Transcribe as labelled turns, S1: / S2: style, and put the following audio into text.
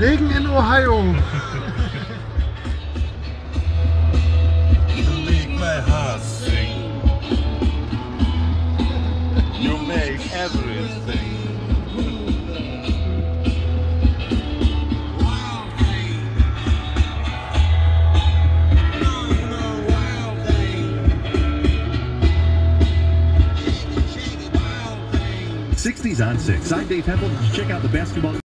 S1: Regen in Ohio.
S2: You make my heart sing. You make everything.
S3: '60s on 6. I'm Dave Hempel. Check out the basketball.